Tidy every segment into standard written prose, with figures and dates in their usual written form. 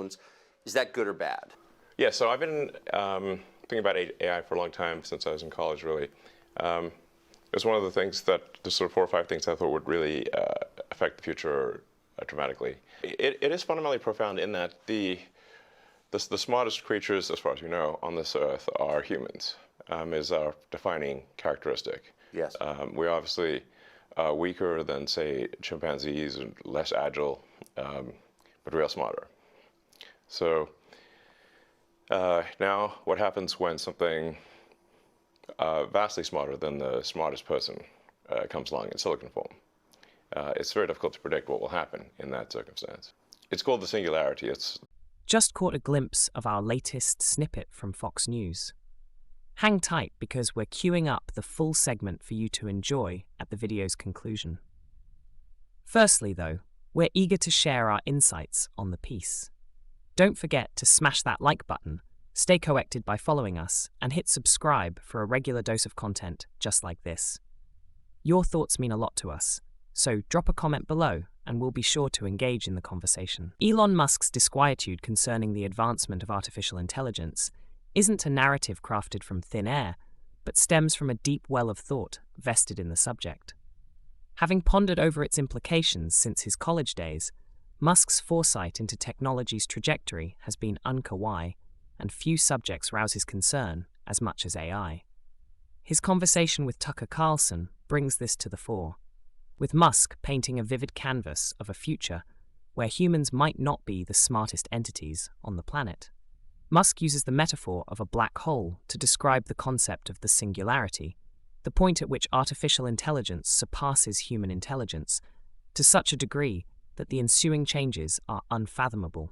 owns. Is that good or bad? Yeah, so I've been thinking about AI for a long time, since I was in college, really. It was one of the things the sort of 4 or 5 things I thought would really affect the future dramatically. It is fundamentally profound in that the smartest creatures, as far as we know, on this earth are humans, is our defining characteristic. Yes. We're obviously weaker than, say, chimpanzees, and less agile, but real smarter. So now what happens when something vastly smarter than the smartest person comes along in silicon form? It's very difficult to predict what will happen in that circumstance. It's called the Singularity. It's Just caught a glimpse of our latest snippet from Fox News. Hang tight, because we're queuing up the full segment for you to enjoy at the video's conclusion. Firstly, though, we're eager to share our insights on the piece. Don't forget to smash that like button, stay connected by following us, and hit subscribe for a regular dose of content just like this. Your thoughts mean a lot to us, so drop a comment below and we'll be sure to engage in the conversation. Elon Musk's disquietude concerning the advancement of artificial intelligence isn't a narrative crafted from thin air, but stems from a deep well of thought vested in the subject. Having pondered over its implications since his college days, Musk's foresight into technology's trajectory has been uncanny, and few subjects rouse his concern as much as AI. His conversation with Tucker Carlson brings this to the fore, with Musk painting a vivid canvas of a future where humans might not be the smartest entities on the planet. Musk uses the metaphor of a black hole to describe the concept of the singularity, the point at which artificial intelligence surpasses human intelligence to such a degree that the ensuing changes are unfathomable.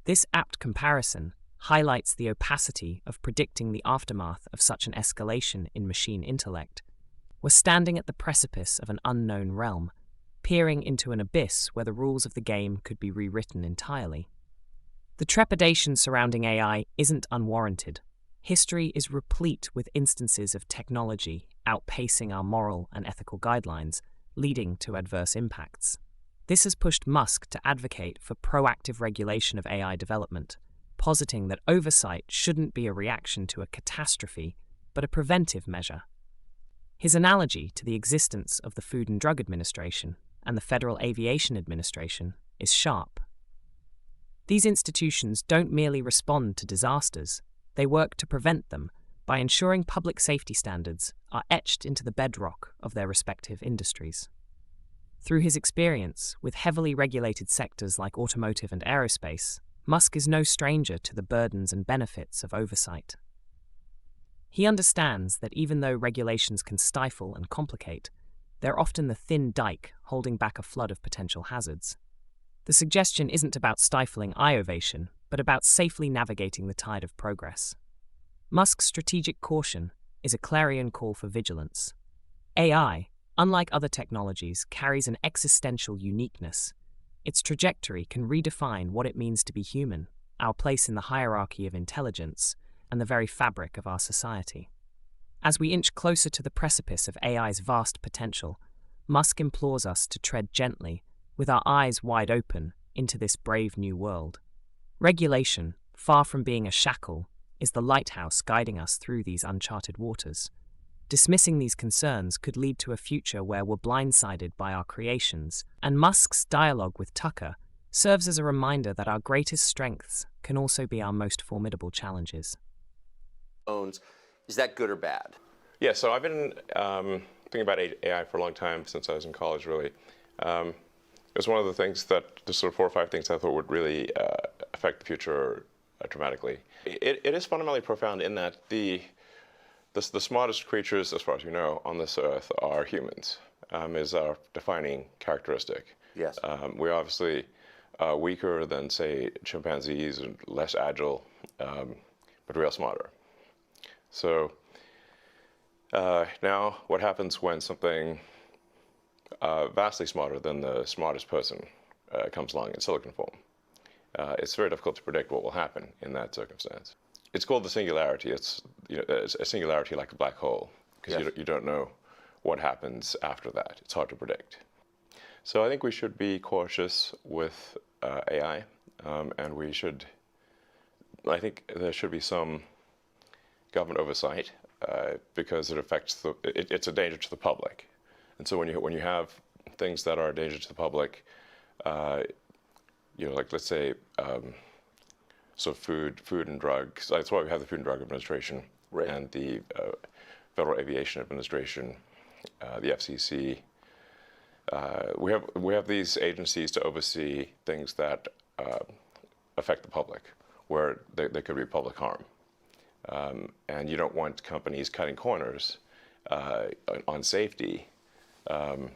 This apt comparison highlights the opacity of predicting the aftermath of such an escalation in machine intellect. We're standing at the precipice of an unknown realm, peering into an abyss where the rules of the game could be rewritten entirely. The trepidation surrounding AI isn't unwarranted. History is replete with instances of technology outpacing our moral and ethical guidelines, leading to adverse impacts. This has pushed Musk to advocate for proactive regulation of AI development, positing that oversight shouldn't be a reaction to a catastrophe, but a preventive measure. His analogy to the existence of the Food and Drug Administration and the Federal Aviation Administration is sharp. These institutions don't merely respond to disasters, they work to prevent them by ensuring public safety standards are etched into the bedrock of their respective industries. Through his experience with heavily regulated sectors like automotive and aerospace, Musk is no stranger to the burdens and benefits of oversight. He understands that even though regulations can stifle and complicate, they're often the thin dike holding back a flood of potential hazards. The suggestion isn't about stifling innovation, but about safely navigating the tide of progress. Musk's strategic caution is a clarion call for vigilance. AI, unlike other technologies, carries an existential uniqueness. Its trajectory can redefine what it means to be human, our place in the hierarchy of intelligence, and the very fabric of our society. As we inch closer to the precipice of AI's vast potential, Musk implores us to tread gently, with our eyes wide open, into this brave new world. Regulation, far from being a shackle, is the lighthouse guiding us through these uncharted waters. Dismissing these concerns could lead to a future where we're blindsided by our creations, and Musk's dialogue with Tucker serves as a reminder that our greatest strengths can also be our most formidable challenges. Owns. Is that good or bad? Yeah, so I've been thinking about AI for a long time, since I was in college, really. It was one of the things the sort of 4 or 5 things I thought would really affect the future dramatically. It is fundamentally profound in that the smartest creatures, as far as we know, on this earth are humans, is our defining characteristic. Yes. We're obviously weaker than, say, chimpanzees, and less agile, but real smarter. So now what happens when something vastly smarter than the smartest person comes along in silicon form? It's very difficult to predict what will happen in that circumstance. It's called the Singularity. It's a singularity like a black hole, because Yes. you don't know what happens after that. It's hard to predict. So I think we should be cautious with AI, and I think there should be some government oversight because it affects it's a danger to the public. And so when you have things that are a danger to the public, like let's say, so food and drugs. That's why we have the Food and Drug Administration Right. and the Federal Aviation Administration, the FCC. We have these agencies to oversee things that affect the public, where there could be public harm, and you don't want companies cutting corners on safety, and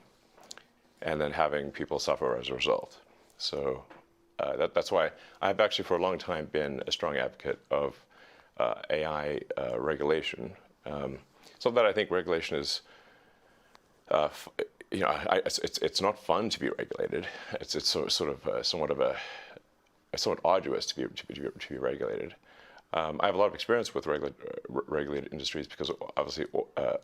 then having people suffer as a result. So that's why I've actually for a long time been a strong advocate of AI regulation. So that I think regulation is, it's not fun to be regulated. It's somewhat arduous to be regulated. I have a lot of experience with regulated industries because obviously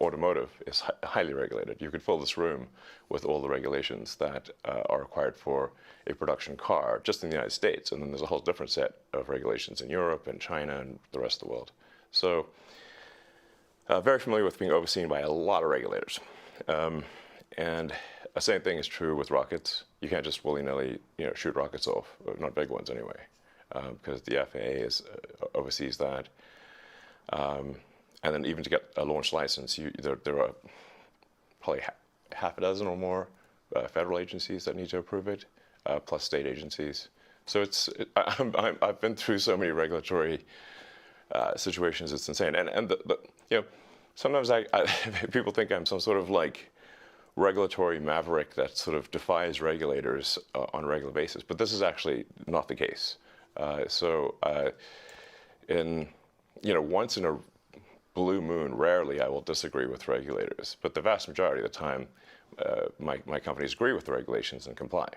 automotive is highly regulated. You could fill this room with all the regulations that are required for a production car just in the United States, and then there's a whole different set of regulations in Europe and China and the rest of the world. So very familiar with being overseen by a lot of regulators. And the same thing is true with rockets. You can't just willy-nilly shoot rockets off, not big ones anyway. Because the FAA oversees that. And then even to get a launch license, there are probably half a dozen or more federal agencies that need to approve it, plus state agencies. So I've been through so many regulatory situations, it's insane. And sometimes people think I'm some sort of like regulatory maverick that sort of defies regulators on a regular basis, but this is actually not the case. Once in a blue moon, rarely I will disagree with regulators, but the vast majority of the time, my companies agree with the regulations and comply.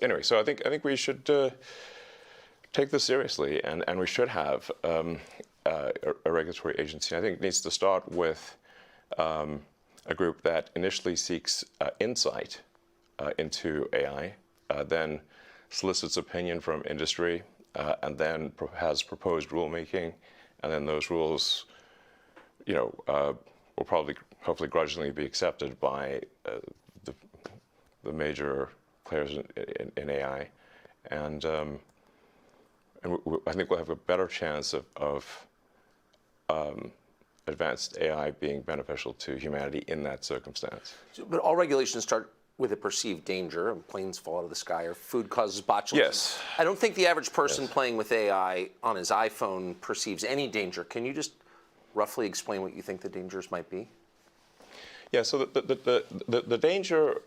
Anyway, so I think we should take this seriously, and we should have a regulatory agency. I think it needs to start with a group that initially seeks insight into AI, then solicits opinion from industry, and then has proposed rulemaking, and then those rules, will probably, hopefully, grudgingly be accepted by the major players in AI, and I think we'll have a better chance of advanced AI being beneficial to humanity in that circumstance. But all regulations start with a perceived danger. Planes fall out of the sky, or food causes botulism. Yes. I don't think the average person playing with AI on his iPhone perceives any danger. Can you just roughly explain what you think the dangers might be? Yeah. So the danger.